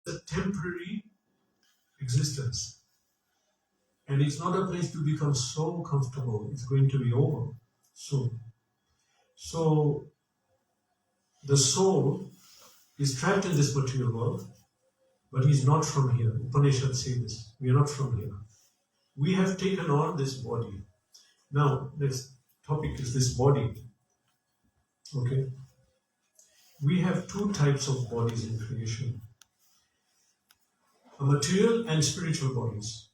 a temporary existence. And it's not a place to become so comfortable. It's going to be over soon. So the soul is trapped in this material world, but he's not from here. Upanishads say this. We are not from here. We have taken on this body. Now, next topic is this body. Okay. We have two types of bodies in creation. A material and spiritual bodies.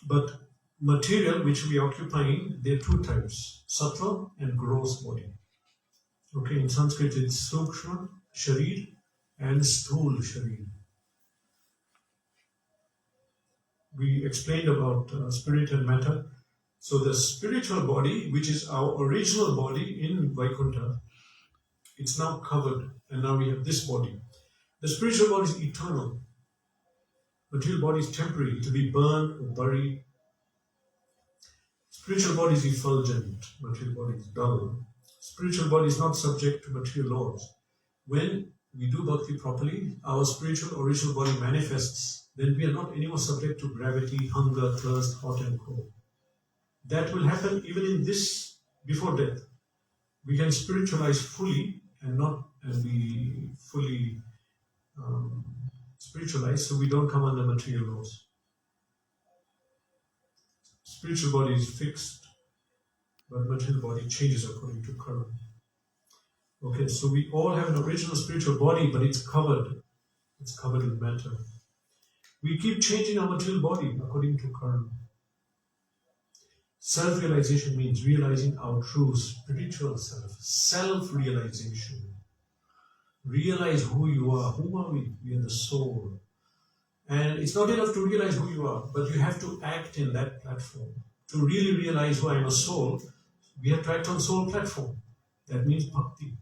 But material which we occupy in, there are two types, sattva and gross body. Okay, in Sanskrit it's sukshma, sharir, and sthul sharir. We explained about spirit and matter. So the spiritual body, which is our original body in Vaikuntha, it's now covered, and now we have this body. The spiritual body is eternal. Material body is temporary, to be burned or buried. Spiritual body is effulgent, material body is dull. Spiritual body is not subject to material laws. When we do bhakti properly, our spiritual original body manifests, then we are not anymore subject to gravity, hunger, thirst, hot and cold. That will happen even in this, before death. We can spiritualize fully and be fully spiritualized, so we don't come under material laws. Spiritual body is fixed, but material body changes according to karma. Okay, so we all have an original spiritual body, but it's covered. It's covered with matter. We keep changing our material body according to karma. Self-realization means realizing our true spiritual self. Self-realization. Realize who you are. Who are we? We are the soul. And it's not enough to realize who you are, but you have to act in that platform. To really realize who I am a soul, we have to act on soul platform. That means bhakti.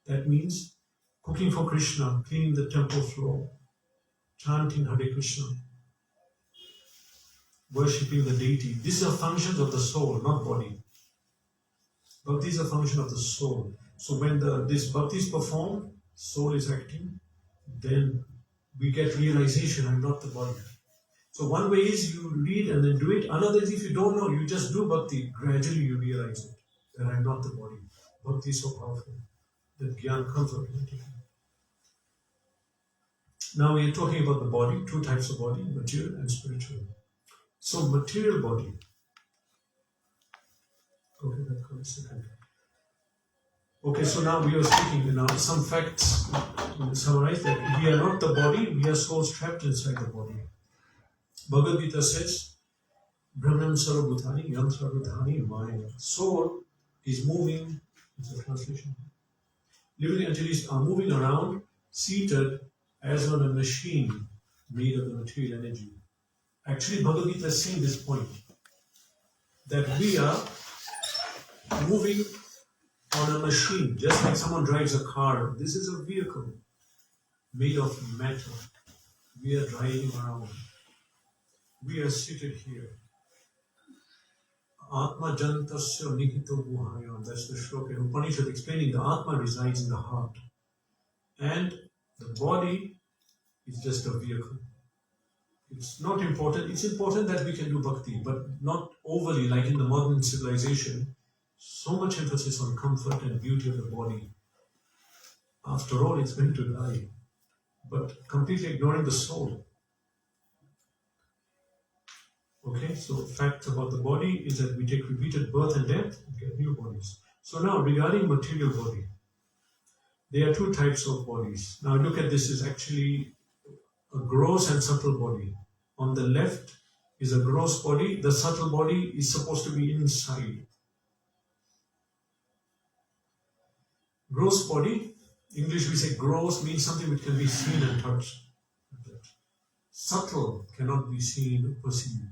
That means cooking for Krishna, cleaning the temple floor, chanting Hare Krishna, worshipping the deity. These are functions of the soul, not body. But these are functions of the soul. So when this bhakti is performed, soul is acting, then we get realization, I'm not the body. So one way is you read and then do it. Another is if you don't know, you just do bhakti. Gradually you realize it, that I'm not the body. Bhakti is so powerful that jnana comes automatically. Now we are talking about the body, two types of body, material and spiritual. So material body. Okay, that comes second. Okay, so now we are speaking now some facts. Summarize that we are not the body, we are souls trapped inside the body. Bhagavad Gita says, Brahman Sarvabhutani Yam Sarvadhani Maya. Soul is moving, it's a translation. Living entities are moving around, seated as on a machine made of the material energy. Actually, Bhagavad Gita is saying this point, that we are moving on a machine, just like someone drives a car. This is a vehicle made of matter. We are driving around. We are seated here. Atma Jantasya Nihito Guhayam. That's the shloka in Upanishad explaining the Atma resides in the heart. And the body is just a vehicle. It's not important. It's important that we can do bhakti, but not overly like in the modern civilization. So much emphasis on comfort and beauty of the body. After all, it's going to die. But completely ignoring the soul. Okay, so facts about the body is that we take repeated birth and death and get new bodies. So now regarding material body, there are two types of bodies. Now look at this, is actually a gross and subtle body. On the left is a gross body. The subtle body is supposed to be inside. Gross body, English we say gross means something which can be seen and touched. Subtle cannot be seen or perceived.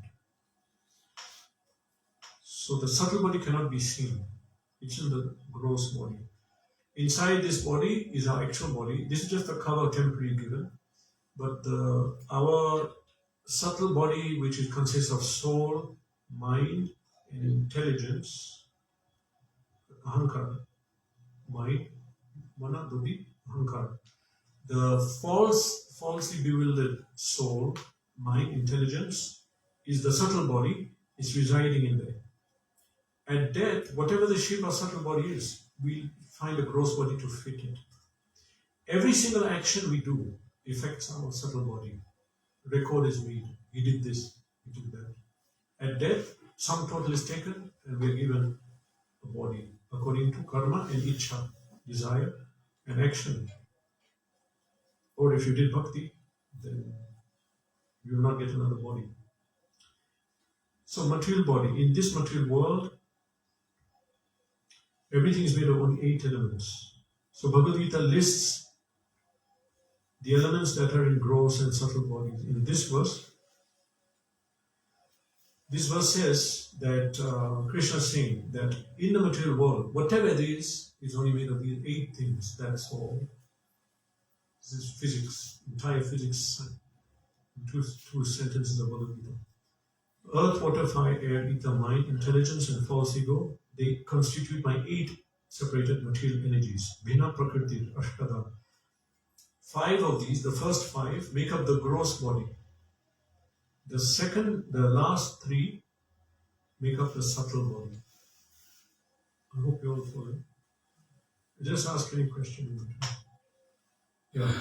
So the subtle body cannot be seen. It's in the gross body. Inside this body is our actual body. This is just a cover temporary given. But our subtle body, which consists of soul, mind, and intelligence, ahankara, mind, mana, buddhi, ahankara. The falsely bewildered soul, mind, intelligence, is the subtle body, is residing in there. At death, whatever the shape or subtle body is, we find a gross body to fit it. Every single action we do affects our subtle body. Record is made. He did this, he did that. At death, sum total is taken and we are given a body according to karma and ichha, desire and action. Or if you did bhakti, then you will not get another body. So material body, in this material world, everything is made of only 8 elements. So Bhagavad Gita lists the elements that are in gross and subtle bodies. In this verse says that Krishna is saying that in the material world, whatever it is only made of these 8 things. That's all. This is physics, entire physics. Two sentences of Bhagavad Gita. Earth, water, fire, air, ether, mind, intelligence, and false ego, they constitute my 8 separated material energies. Bhina Prakriti, Ashtada. 5 of these, the first 5, make up the gross body. The last 3 make up the subtle body. I hope you all follow. Just ask any question. Yeah.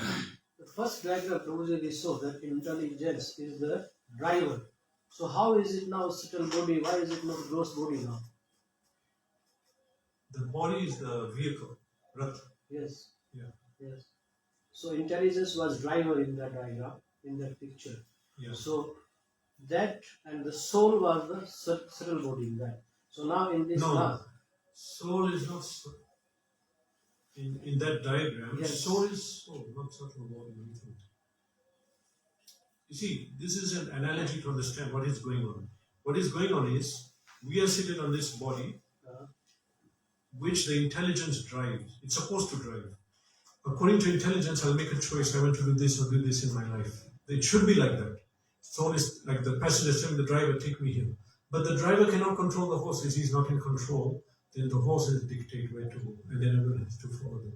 The first diagram Prabhuji showed that intelligence is the driver. So how is it now subtle body? Why is it not gross body now? The body is the vehicle, Rath. Yes. Yeah. Yes. So intelligence was driver in that diagram, in that picture. Yeah. So that and the soul was the subtle body in that. So now in this last, soul is not in that diagram. Yes. Soul is soul, not subtle body. You see, this is an analogy to understand what is going on. What is going on is we are sitting on this body, which the intelligence drives. It's supposed to drive. According to intelligence, I'll make a choice. I want to do this or do this in my life. It should be like that. Soul is like the passenger telling the driver, take me here. But the driver cannot control the horse. If he's not in control, then the horses dictate where to go, and then everyone has to follow them.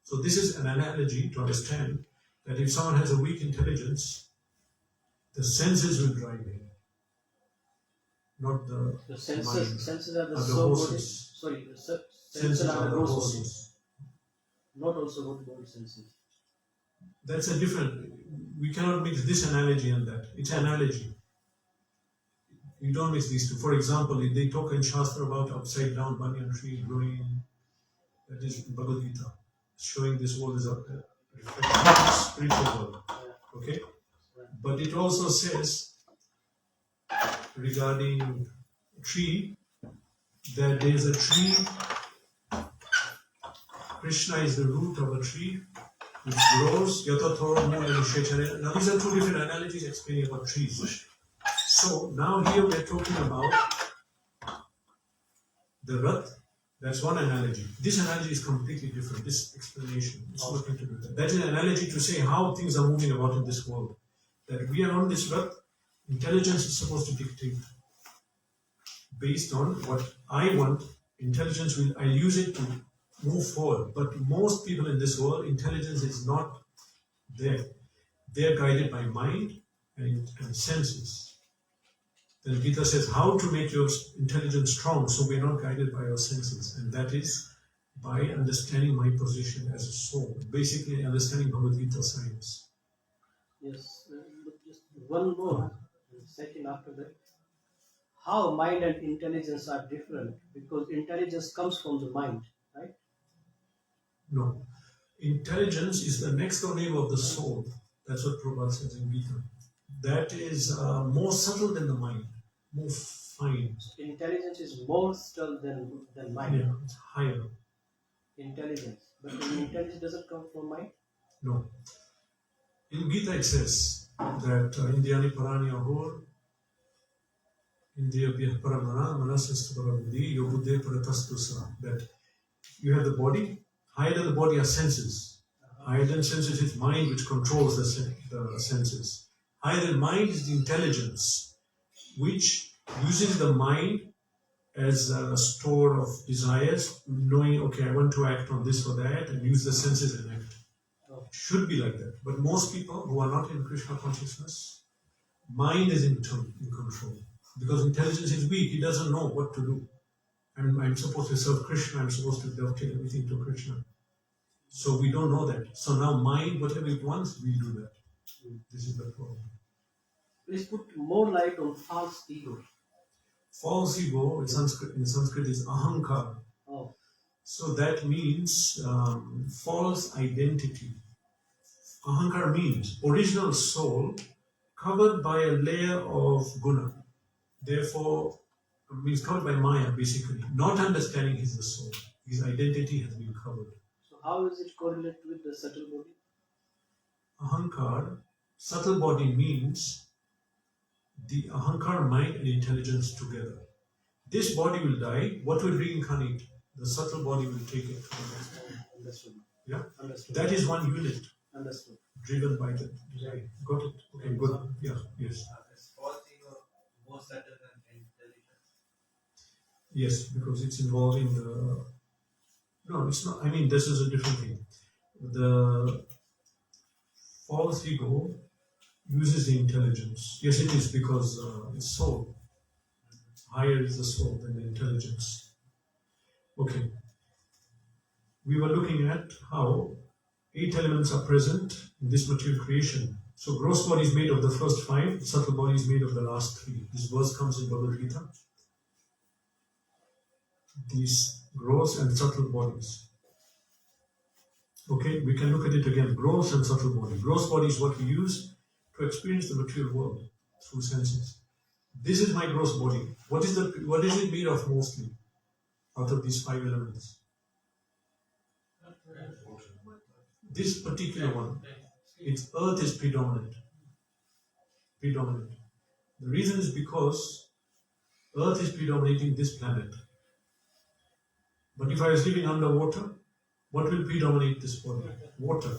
So this is an analogy to understand that if someone has a weak intelligence, the senses will drive him, not the senses. mind. Senses are the soul body. body. Sorry, the Senses are the the gross horses. body. Not also not body senses. That's a different. We cannot mix this analogy and that. It's an analogy. You don't mix these two. For example, if they talk in Shastra about upside down banyan tree growing, that is Bhagavad Gita, showing this world is a reflection of the spiritual world. Okay? But it also says regarding tree that there is a tree. Krishna is the root of a tree which grows. Now these are 2 different analogies explaining about trees. So now here we are talking about the Rath. That's one analogy. This analogy is completely different. This explanation is nothing to do with that. That is an analogy to say how things are moving about in this world. That we are on this Rath. Intelligence is supposed to dictate. Based on what I want, intelligence will, I use it to move forward. But most people in this world, intelligence is not there. They are guided by mind and senses. Then Gita says how to make your intelligence strong so we are not guided by our senses. And that is by understanding my position as a soul. Basically understanding Bhagavad Gita science. Yes. Just one more second after that. How mind and intelligence are different? Because intelligence comes from the mind, right? No. Intelligence is the next door neighbor of the soul. That's what Prabhupada says in Gita. That is more subtle than the mind, more fine. So intelligence is more subtle than mind. Yeah, it's higher. Intelligence. But intelligence doesn't come from mind? No. In Gita it says that Indriyani Parani Ahor, Indriya Paramana, Manasastu Parabuddhi, Yobuddhe Paratastusa. That you have the body, higher than the body are senses. Higher than senses is mind which controls the senses. Higher than mind is the intelligence which uses the mind as a store of desires, knowing, okay, I want to act on this or that, and use the senses and act. It should be like that. But most people who are not in Krishna consciousness, mind is in control. Because intelligence is weak, it doesn't know what to do. I'm supposed to serve Krishna, I'm supposed to dovetail everything to Krishna. So we don't know that. So now mind, whatever it wants, we'll do that. This is the problem. Please put more light on false ego. False ego in Sanskrit is ahankar. Oh. So that means false identity. Ahankar means original soul covered by a layer of guna. Therefore, means covered by Maya basically. Not understanding he's the soul. His identity has been covered. So how is it correlated with the subtle body? Ahankar, subtle body means the Ahankar, mind and intelligence together. This body will die. What will reincarnate? The subtle body will take it to the next body. Understood. Yeah? Understood. That is one unit. Understood. Driven by the desire. Got it? Okay, good. Yeah, yes. Is false ego more subtle than intelligence? Yes, because it's involved in the... No, it's not. I mean, this is a different thing. The false ego uses the intelligence. Yes, it is because it's soul. Higher is the soul than the intelligence. Okay. We were looking at how 8 elements are present in this material creation. So gross body is made of the first 5, subtle body is made of the last 3. This verse comes in Bhagavad Gita. These gross and subtle bodies. Okay, we can look at it again. Gross and subtle body. Gross body is what we use to experience the material world through senses. This is my gross body. What is it made of mostly out of these 5 elements? This particular one, its earth is predominant. The reason is because earth is predominating this planet. But if I was living underwater, what will predominate this body? Water.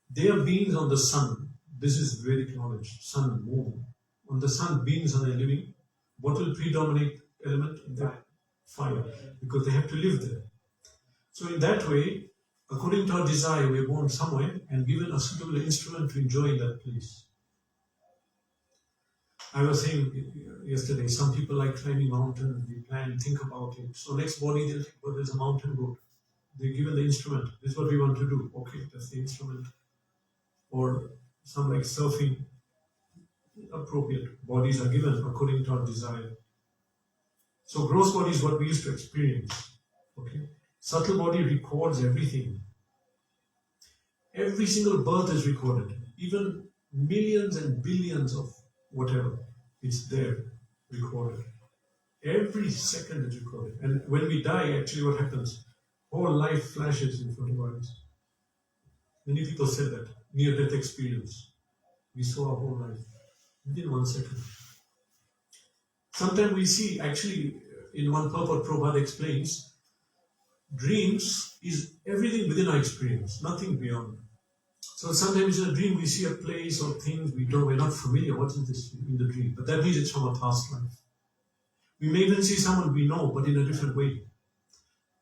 There are beings on the sun. This is Vedic knowledge. Sun, moon. On the sun, beings are living. What will predominate element? Fire. Because they have to live there. So in that way, according to our desire, we are born somewhere and given a suitable instrument to enjoy that place. I was saying yesterday, some people like climbing mountains, they plan, think about it. So next morning they'll think, well, there's a mountain road. They're given the instrument. This is what we want to do. Okay, that's the instrument. Or some like surfing. Appropriate bodies are given according to our desire. So gross body is what we used to experience. Okay. Subtle body records everything. Every single birth is recorded. Even millions and billions of whatever, it's there, recorded. Every second is recorded. And when we die, actually what happens? Whole life flashes in front of our eyes. Many people said that, near-death experience. We saw our whole life within 1 second. Sometimes we see, actually, in one purport, Prabhupada explains, dreams is everything within our experience, nothing beyond. So sometimes in a dream we see a place or things we're not familiar. What is this in the dream? But that means it's from a past life. We may even see someone we know, but in a different way.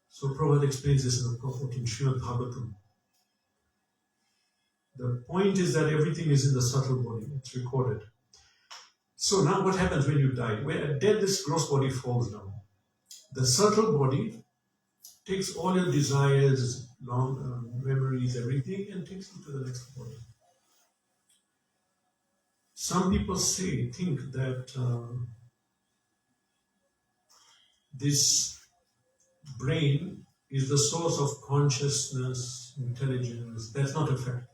So Prabhupada explains this in the purport in Srimad Bhagavatam. The point is that everything is in the subtle body. It's recorded. So now what happens when you die? When at death, this gross body falls down. The subtle body takes all your desires, memories, everything, and takes it to the next body. Some people think that this brain is the source of consciousness, intelligence. That's not a fact.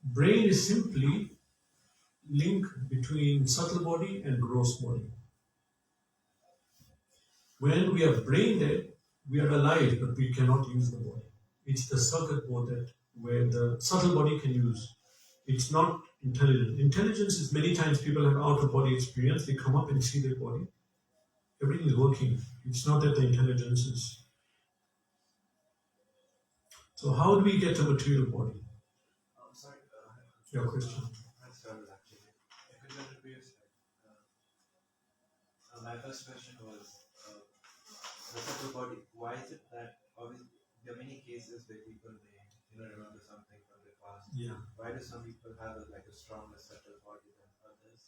Brain is simply link between subtle body and gross body. When we are brain dead, we are alive, but we cannot use the body. It's the circuit board where the subtle body can use. It's not intelligent. Intelligence is many times people have out-of-body experience. They come up and see their body. Everything is working. It's not that the intelligence is. So how do we get a material body? Sorry, Your question. that's started actually. If you could repeat, my first question was the subtle body. Why is it that obviously there are many cases where people may remember something from past. Yeah. Why do some people have like a stronger, subtle body than others?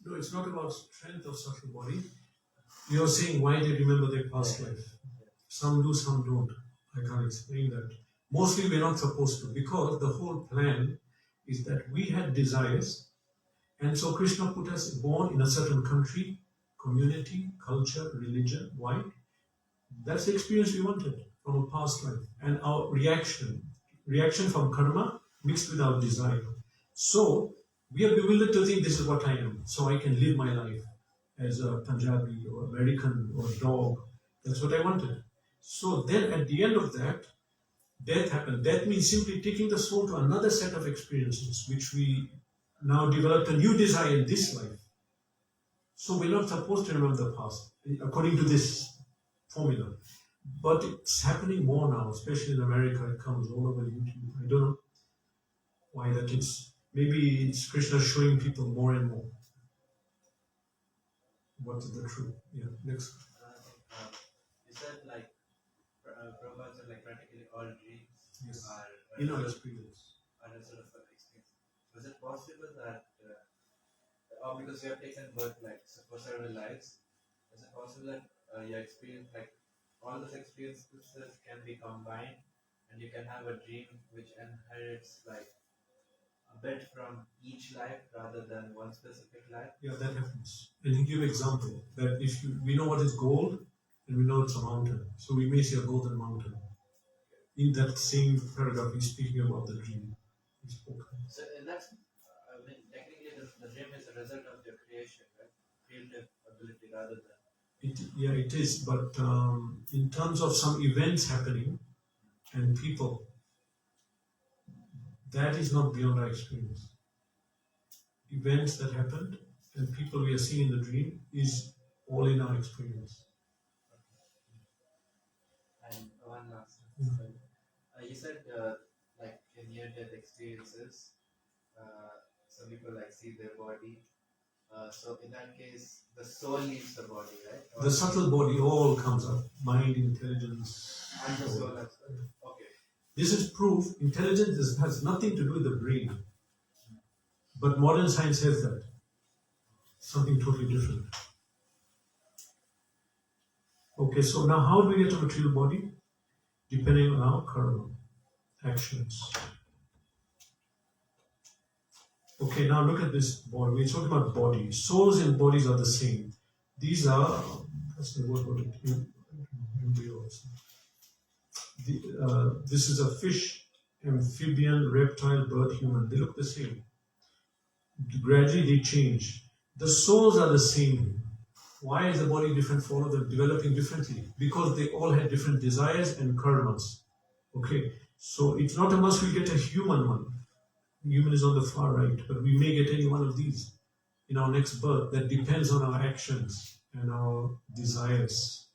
No, it's not about strength of subtle body. You're saying why they remember their past life. Some do, some don't. I can't explain that. Mostly we're not supposed to, because the whole plan is that we had desires, and so Krishna put us born in a certain country, community, culture, religion. Why? That's the experience we wanted from a past life. And our reaction from karma mixed with our desire. So we are bewildered to think this is what I am, so I can live my life as a Punjabi or American or dog. That's what I wanted. So then at the end of that, death happened. Death means simply taking the soul to another set of experiences, which we now developed a new desire in this life. So we're not supposed to remember the past, according to this formula. But it's happening more now, especially in America. It comes all over YouTube. I don't know why that is. Maybe it's Krishna showing people more and more what is the truth. Yeah, next. You said like Prabhupada said like practically all dreams Yes. are In our experience. are a sort of an experience. Was it possible that, or because you have taken birth like for several lives, is it possible that your experience, like all those experiences can be combined and you can have a dream which inherits like a bit from each life rather than one specific life? Yeah, that happens. And he give example that if we know what is gold and we know it's a mountain, so we may see a golden mountain. In that same paragraph, he's speaking about the dream. He spoke. So that's, I mean, technically the dream is a result of your creation, right? Creative ability rather than. It is. But in terms of some events happening and people, that is not beyond our experience. Events that happened and people we are seeing in the dream is all in our experience. And one last Yeah. thing. You said like in near-death experiences, some people like see their body. So in that case, the soul leaves the body, right? Or The subtle body all comes up. Mind, intelligence. and the soul as well. Okay. This is proof intelligence has nothing to do with the brain. But modern science says that. Something totally different. Okay, so now how do we get a material body? Depending on our karma, actions. Okay, now look at this body. We're talking about body. Souls and bodies are the same. These are, that's the word, embryos. This is a fish, amphibian, reptile, bird, human. They look the same. Gradually they change. The souls are the same. Why is the body different for all of them, developing differently? Because they all had different desires and karmas. Okay, so it's not a must we get a human one. Human is on the far right, but we may get any one of these in our next birth. That depends on our actions and our desires.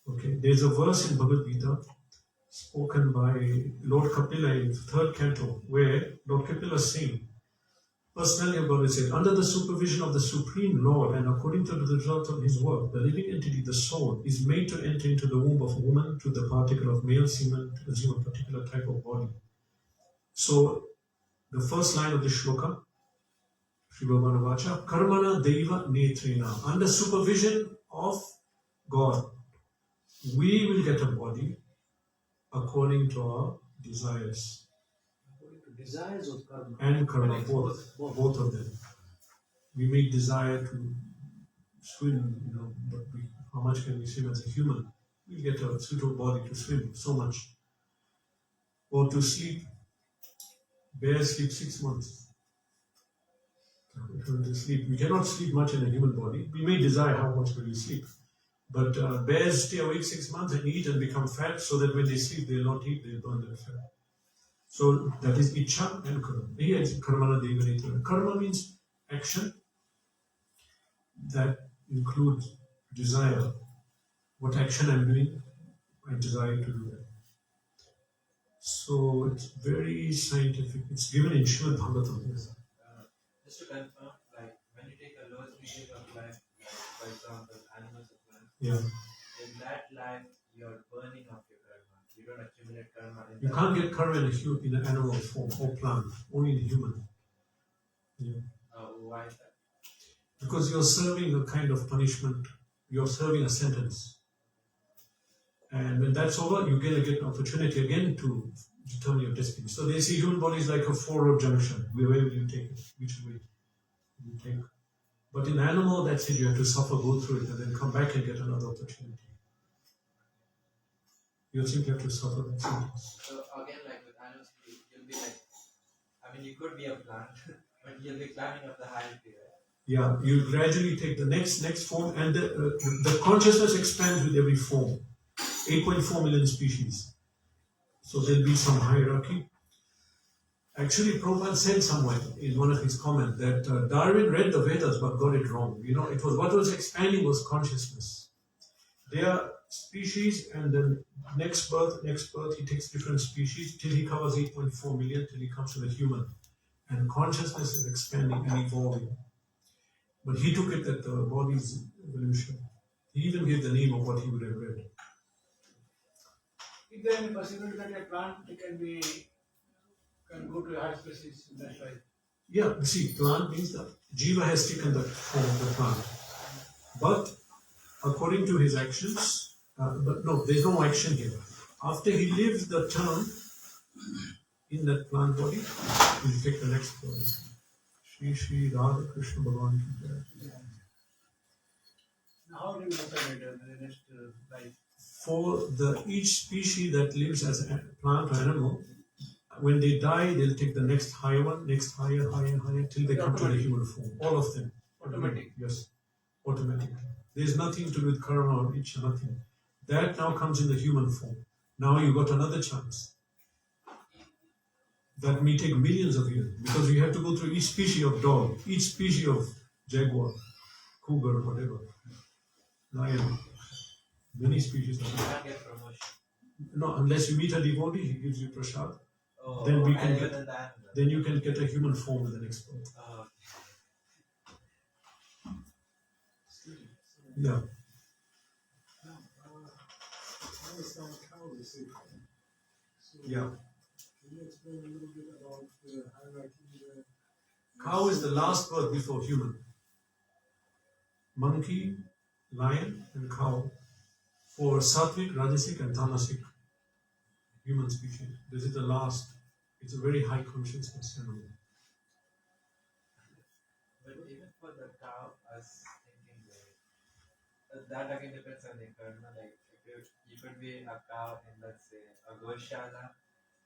Okay, there's a verse in Bhagavad Gita spoken by Lord Kapila in 3rd canto where Lord Kapila is saying, personally of God said, under the supervision of the Supreme Lord and according to the result of his work, the living entity, the soul, is made to enter into the womb of a woman to the particle of male semen to assume a particular type of body. So, the first line of the shloka, Sri Bhagavana Vacha, Karmana Deva Netrena, under supervision of God, we will get a body according to our desires. According to desires of karma. And karma, both of them. We may desire to swim, but how much can we swim as a human? We get a suitable body to swim, so much. Or to sleep. Bears sleep 6 months. To sleep. We cannot sleep much in a human body. We may desire how much will we sleep. But bears stay awake 6 months and eat and become fat so that when they sleep, they will not eat, they will burn their fat. So that is Ichha and Karma. Here is Karmana Devanitra. Karma means action that includes desire. What action I'm doing, I desire to do that. So it's very scientific. It's given in Srimad Bhagavatam. Yes. Just to confirm, like when you take a lower species of life, like for example animals or plants, Yeah. in that life you're burning off your karma. You don't accumulate karma in You that. can't get karma in an animal form or plant, only in a human. Yeah. Why is that? Because you're serving a kind of punishment, you're serving a sentence. And when that's over, you get an opportunity again to determine your destiny. So they see human body is like a four-road junction. Wherever you take it, which way you take. But in animal, that's it. You have to suffer, go through it, and then come back and get another opportunity. You simply have to suffer that sentence. So again, like with animals, you'll be like, I mean, you could be a plant, but you'll be climbing up the hierarchy, right? Yeah, you gradually take the next form, and the consciousness expands with every form. 8.4 million species. So there'll be some hierarchy. Actually, Prabhupada said somewhere in one of his comments that Darwin read the Vedas but got it wrong. You know, it was what was expanding was consciousness. They are species, and then next birth, he takes different species till he covers 8.4 million, till he comes to the human. And consciousness is expanding and evolving. But he took it that the body's evolution. He even gave the name of what he would have read. Is there any possibility that a plant can go to a higher species in that way? Yeah, see, plant means that Jiva has taken the form of the plant. But according to his actions, but no, there's no action here. After he lives the term in that plant body, he'll take the next body. Shri Radha Krishna Bhagavan ki jai. Now, how do you decide the next life? For each species that lives as a plant or animal, when they die, they'll take the next higher one, next higher, till they come to the human form. All of them. Automatic. Yes, automatic. There's nothing to do with karma or itcha, nothing. That now comes in the human form. Now you got another chance. That may take millions of years because you have to go through each species of dog, each species of jaguar, cougar, whatever, lion. Many species. You can't get promotion. No, unless you meet a devotee, he gives you prasad. Oh, Then we and can even get. in the animal. Then you can get a human form in the next birth. Oh, Yeah. I understand cow is sick. So Yeah. can you explain a little bit about the hierarchy there? Cow is the last birth before human. Monkey, lion, and cow. For sattvic, rajasic, and tamasic human species. This is the last. It's a very high consciousness animal. but even for the cow, I was thinking that again depends on the karma. Like you could be a cow in, let's say, a Goshala,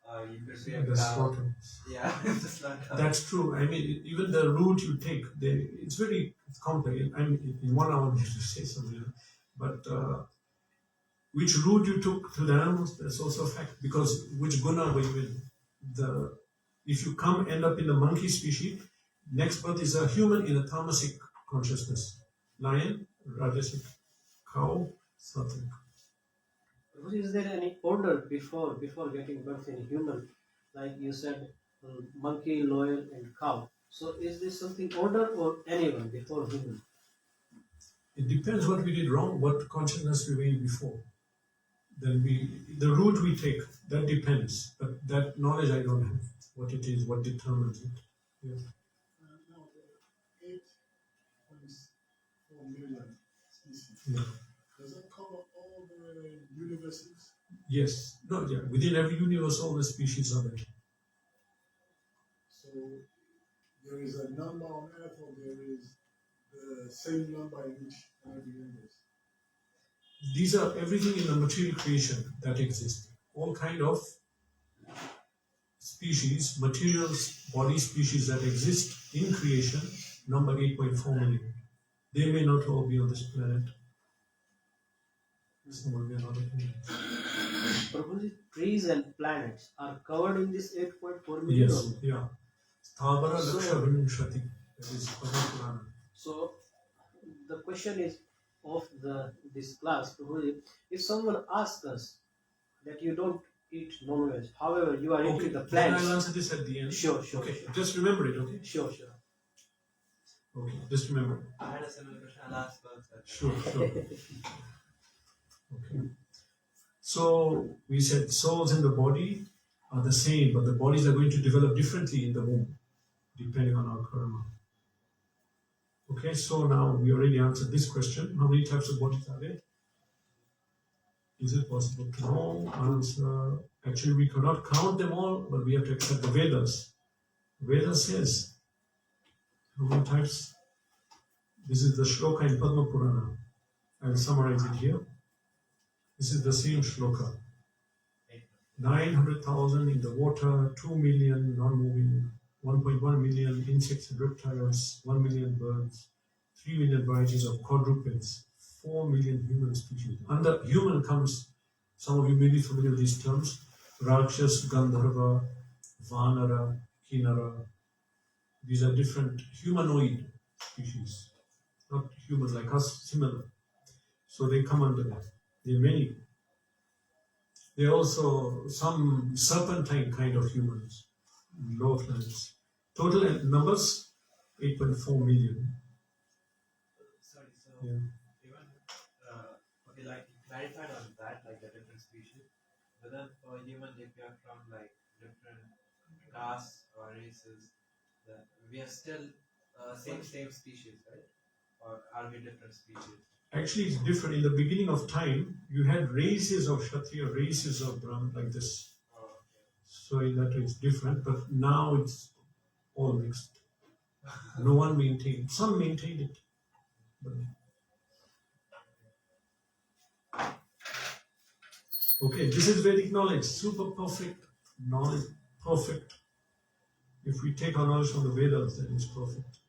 or you could be a The cow. slaughter. Yeah, just not That's true. I mean, even the route you take, it's very complex. I mean, in 1 hour, I have to say something. But which route you took to the animals, that's also a fact. Because which guna were you in? If you end up in the monkey species, next birth is a human in a tamasic consciousness. Lion, rajasic. Cow, sattvic. Is there any order before getting birth in human? Like you said, monkey, lion, and cow. So is this something order or anyone before human? It depends what we did wrong, what consciousness we were in before. Then the route we take, that depends. But that knowledge I don't have. What it is, what determines it. Yeah. Now, the 8.4 million species, Yeah. does that cover all the universes? Yes. No, yeah. Within every universe, all the species are there. So there is a number on Earth, or there is the same number in each and every universe? These are everything in the material creation that exists. All kind of species, materials, body species that exist in creation, number 8.4 million. They may not all be on this planet. Some will be on other planets. Prabhuji, trees and planets are covered in this 8.4 million. Yes, yeah. Thabara So- Laksha Vimshati. That is Padma Purana. So the question is of this class, Prabhuji, if someone asks us that you don't eat non-veg, however you are eating the then plants. I'll answer this at the end. Sure. Okay, just remember it, okay? Sure. Okay, just remember. I had a similar question. I'll ask first. Sure. Okay. So we said souls in the body are the same, but the bodies are going to develop differently in the womb, depending on our karma. Okay, so now we already answered this question. How many types of bodies are there? Is it possible to know? Answer. Actually, we cannot count them all, but we have to accept the Vedas. Veda says how many types? This is the shloka in Padma Purana. I will summarize it here. This is the same shloka. 900,000 in the water, 2 million non-moving, 1.1 million insects and reptiles, 1 million birds, 3 million varieties of quadrupeds, 4 million human species. Under human comes, some of you may be familiar with these terms, Rakshas, Gandharva, Vanara, Kinara. These are different humanoid species, not humans like us, similar. So they come under that. There are many. There are also some serpentine kind of humans, lower planets. Total numbers 8.4 million. Sorry, so Yeah. even okay, like you clarified on that, like the different species. But then for human, if we are from like different castes or races, then we are still same species, right? Or are we different species? Actually, it's different. In the beginning of time, you had races of Kshatriya, races of Brahman, like this. Oh, okay. So in that way, it's different. But now it's all mixed. No one maintained. Some maintained it. But okay, this is Vedic knowledge. Super perfect knowledge. Perfect. If we take our knowledge from the Vedas, then it's perfect.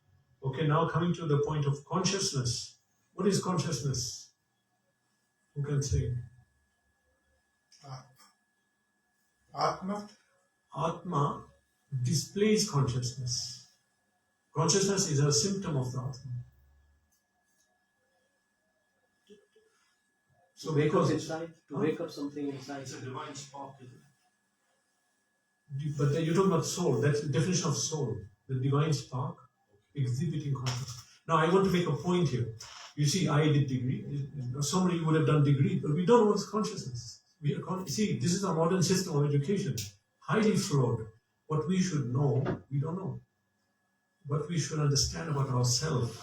Okay, now coming to the point of consciousness. What is consciousness? Who can say? Atma. Atma displays consciousness. Consciousness is a symptom of the Atma. So wake up inside, to wake up something inside. It's a divine spark, isn't it? But then you're talking about soul. That's the definition of soul. The divine spark exhibiting consciousness. Now I want to make a point here. You see, I did degree. Somebody would have done degree, but we don't know what's consciousness. See, this is a modern system of education. Highly flawed. What we should know, we don't know. What we should understand about ourselves,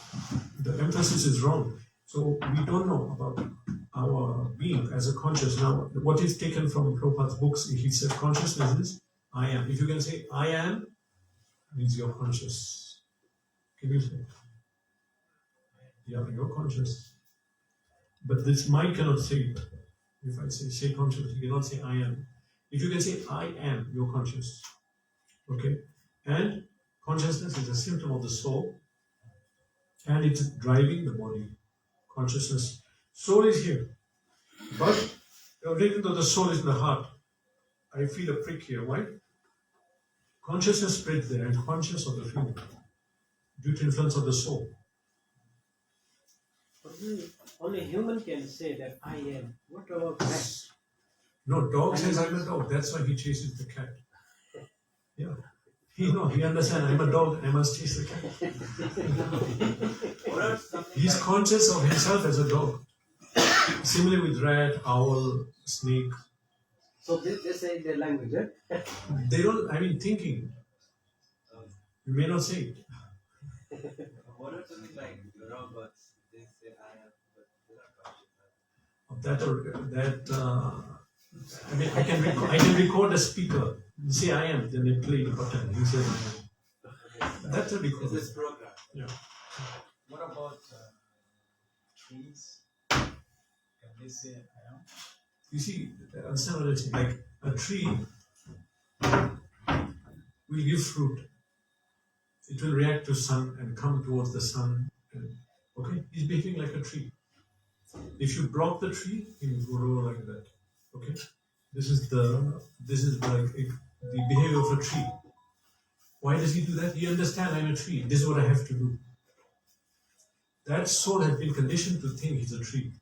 the emphasis is wrong. So we don't know about our being as a conscious. Now, what is taken from Prabhupada's books, he said consciousness is I am. If you can say I am, means you're conscious. Can you say? Yeah, you're conscious. But this mind cannot say it. If I say conscious, you cannot say I am. If you can say I am, you're conscious. Okay? And consciousness is a symptom of the soul, and it's driving the body. Consciousness. Soul is here. But even though the soul is in the heart, I feel a prick here. Why? Consciousness spreads there. I'm conscious of the feeling due to influence of the soul. Only human can say that I am. What about cat? No, dog says I'm a dog. That's why he chases the cat. Yeah. He understands I'm a dog, I must chase the cat. He's conscious of himself as a dog. Similarly with rat, owl, snake. So they say their language, eh? They don't, thinking. You may not say it. What are something like robots? They say I am, but they're not conscious. I can record a speaker. Say I am, then they play the button. He says I am. That's a record. It's this program. Yeah. What about trees? Can they say I am? You see, understand what I'm saying? Like a tree will give fruit. It will react to sun and come towards the sun. Okay, he's behaving like a tree. If you block the tree, he will grow like that. Okay, this is like the behavior of a tree. Why does he do that? He understands I'm a tree. This is what I have to do. That soul has been conditioned to think he's a tree.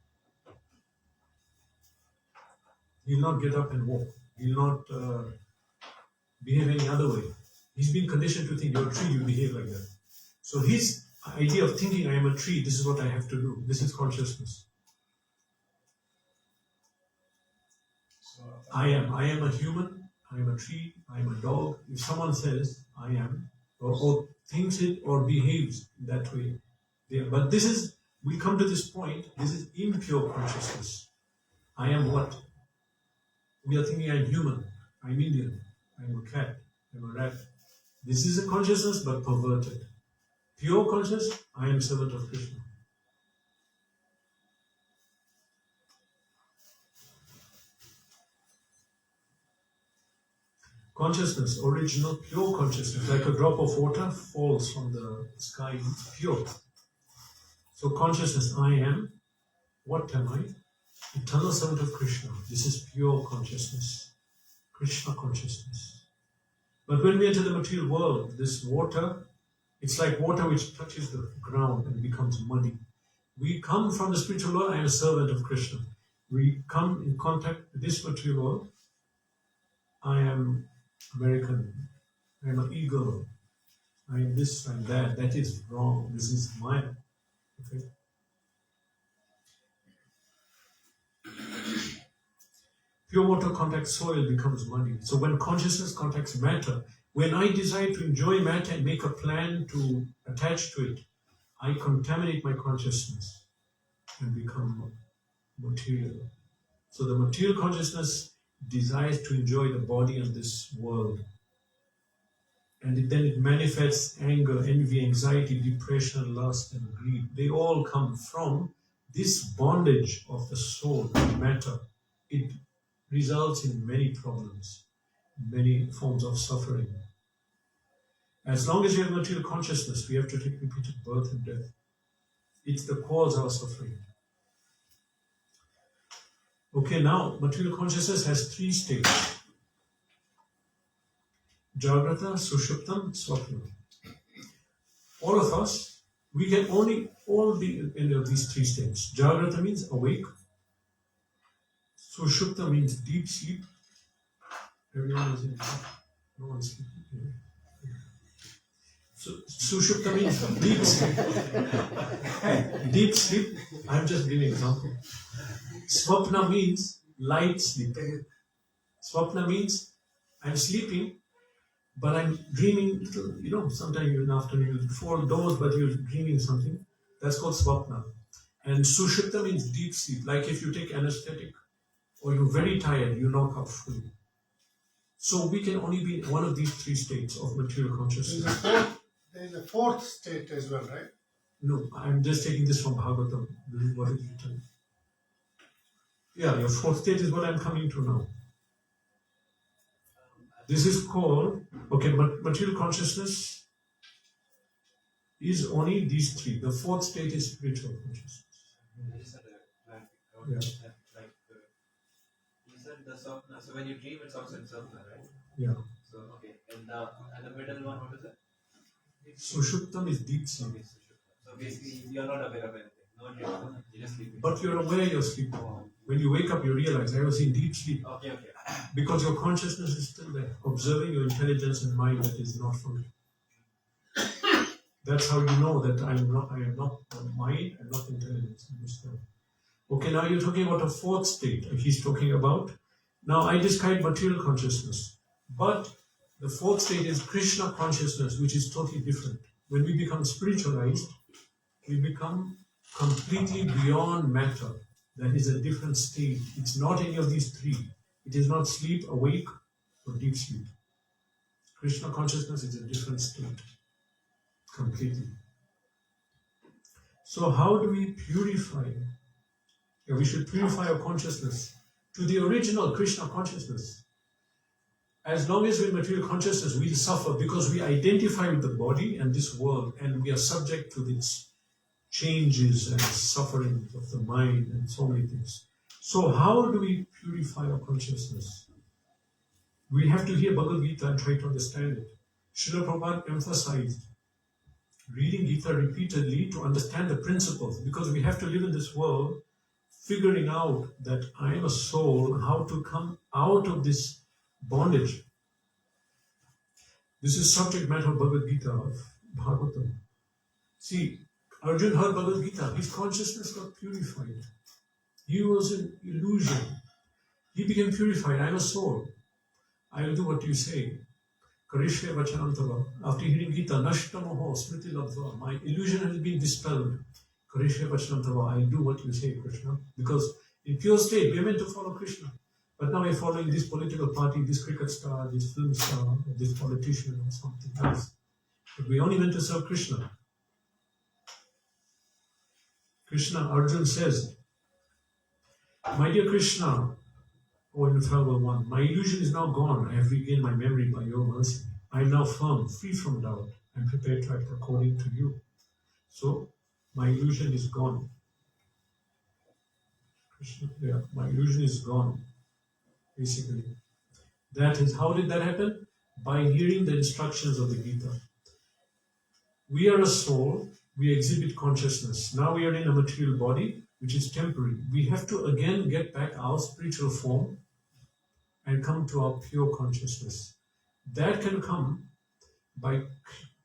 He will not get up and walk. He will not behave any other way. He's been conditioned to think you're a tree, you behave like that. So his idea of thinking I am a tree, this is what I have to do. This is consciousness. I am a human, I am a tree, I am a dog. If someone says I am, or thinks it or behaves that way, but this is, we come to this point, this is impure consciousness. I am what? We are thinking I'm human, I'm Indian, I'm a cat, I'm a rat. This is a consciousness but perverted. Pure conscious, I am servant of Krishna. Consciousness, original, pure consciousness, like a drop of water falls from the sky, it's pure. So consciousness, I am, what am I? Eternal servant of Krishna. This is pure consciousness, Krishna consciousness. But when we enter the material world, this water, it's like water which touches the ground and becomes muddy. We come from the spiritual world, I am a servant of Krishna. We come in contact with this material world, I am American, I am an eagle, I am this, I am that. That is wrong. This is Maya. Okay? Pure water contacts soil, becomes muddy. So when consciousness contacts matter, when I decide to enjoy matter and make a plan to attach to it, I contaminate my consciousness and become material. So the material consciousness desires to enjoy the body and this world. And then it manifests anger, envy, anxiety, depression, lust, and greed. They all come from this bondage of the soul to matter. It results in many problems, many forms of suffering. As long as you have material consciousness, we have to take repeated birth and death. It's the cause of our suffering. Okay, now material consciousness has three states. Jagrata, Sushuptam, Swapna. All of us, we can only all be in these three states. Jagrata means awake. Sushupta means deep sleep. Everyone is in sleep. No one is sleeping. So, Sushupta means deep sleep. Deep sleep, I'm just giving an example. Swapna means light sleep. Swapna means I'm sleeping, but I'm dreaming, sometimes in the afternoon, before doors, but you're dreaming something. That's called swapna. And sushupta means deep sleep. Like if you take anesthetic, or you're very tired, you knock out fully. So we can only be in one of these three states of material consciousness. There is a fourth state as well, right? No, I'm just taking this from Bhagavatam. This is what is written. Yeah, your fourth state is what I'm coming to now. This is called, material consciousness is only these three. The fourth state is spiritual consciousness. You said Yeah. You said the sofna. So when you dream, it's also in sofna, right? Yeah. So okay, and the middle one, what is it? Sushuptam is deep sleep. Okay, so basically, you are not aware of anything. No dream. You're just sleeping. But you're aware you're sleeping. When you wake up, you realize I was in deep sleep. Okay. Because your consciousness is still there, observing your intelligence and mind that is not from you. That's how you know that I am not mind and not intelligence. Understand? Okay, now you're talking about a fourth state. He's talking about, now I described material consciousness, but the fourth state is Krishna consciousness, which is totally different. When we become spiritualized, we become completely beyond matter. That is a different state. It's not any of these three. It is not sleep, awake, or deep sleep. Krishna consciousness is a different state. Completely. So how do we purify? We should purify our consciousness to the original Krishna consciousness. As long as we're in material consciousness, we suffer because we identify with the body and this world, and we are subject to its changes and sufferings of the mind and so many things. So how do we purify our consciousness? We have to hear Bhagavad Gita and try to understand it. Srila Prabhupada emphasized reading Gita repeatedly to understand the principles, because we have to live in this world figuring out that I am a soul, how to come out of this bondage. This is subject matter of Bhagavad Gita, of Bhagavatam. See, Arjuna heard Bhagavad Gita, his consciousness got purified. He was in illusion. He became purified. I am a soul. I will do what you say. Karishya vachanam tava. After hearing Gita, nashtamoho smriti labdva. My illusion has been dispelled. Karishya vachanam tava. I will do what you say, Krishna. Because in pure state, we are meant to follow Krishna. But now we are following this political party, this cricket star, this film star, this politician, or something else. But we only meant to serve Krishna. Krishna, Arjun says, my dear Krishna, O infallible one, my illusion is now gone. I have regained my memory by your mercy. I am now firm, free from doubt, and prepared to act according to you. So, my illusion is gone. Krishna, yeah, my illusion is gone, basically. That is, how did that happen? By hearing the instructions of the Gita. We are a soul, we exhibit consciousness. Now we are in a material body, which is temporary. We have to again get back our spiritual form and come to our pure consciousness. That can come by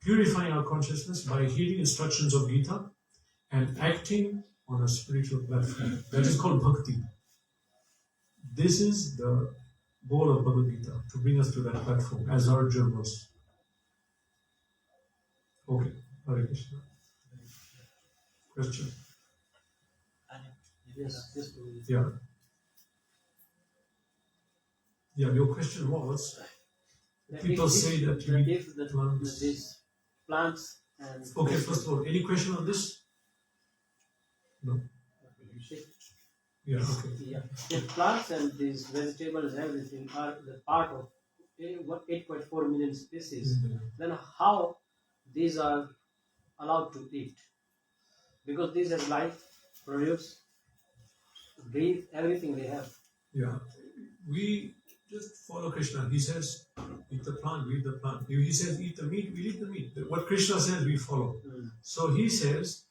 purifying our consciousness, by hearing instructions of Gita and acting on a spiritual platform. That is called bhakti. This is the goal of Bhagavad Gita, to bring us to that platform, as Arjuna was. Okay, Hare Krishna. Question? Yes, yes, Prabhuji. Yeah. Yeah, your question was, That people if say that you that need if the, plants. these plants and Okay, first of all, any question on this? No? Yeah, okay. yeah, if plants and these vegetables and everything are the part of 8.4 million species, then how these are allowed to eat? Because these have life, produce, breathe, everything they have. Yeah. We just follow Krishna. He says, eat the plant, we eat the plant. He says, eat the meat, we eat the meat. What Krishna says, we follow. So he says,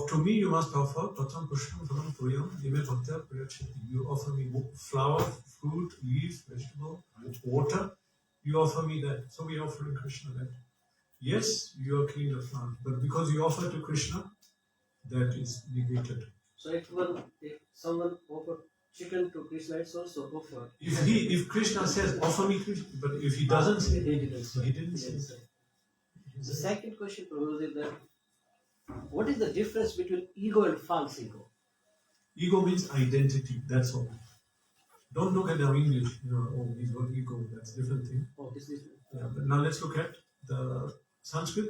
to me you must offer pratam pushpam phalam tuyam yame bhaktya prayachati. You offer me flower, fruit, leaf, vegetable, water. You offer me that. So we offer in Krishna that. Yes, you are killing the plant, but because you offer to Krishna, that is negated. So if someone offer chicken to Krishna, it's also offer. If Krishna says offer me Krishna, but if he doesn't say, He didn't say. he didn't say. The second question probably is that what is the difference between ego and false ego? Ego means identity. That's all. Don't look at our English. Oh, he's got ego. That's a different thing. Oh, this is Yeah, but now let's look at the Sanskrit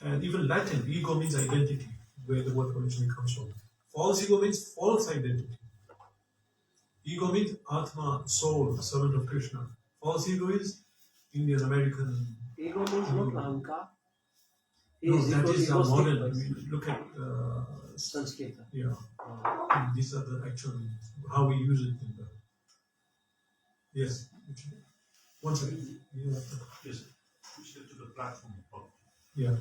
and even Latin. Ego means identity, where the word originally comes from. False ego means false identity. Ego means Atma, soul, servant of Krishna. False ego is Indian American. ego means not ahankar. No, that is a modern. person. We look at Sanskrit. yeah. These are the actual how we use it in the. Yes. One second. Yes, we should get to the platform. Yeah.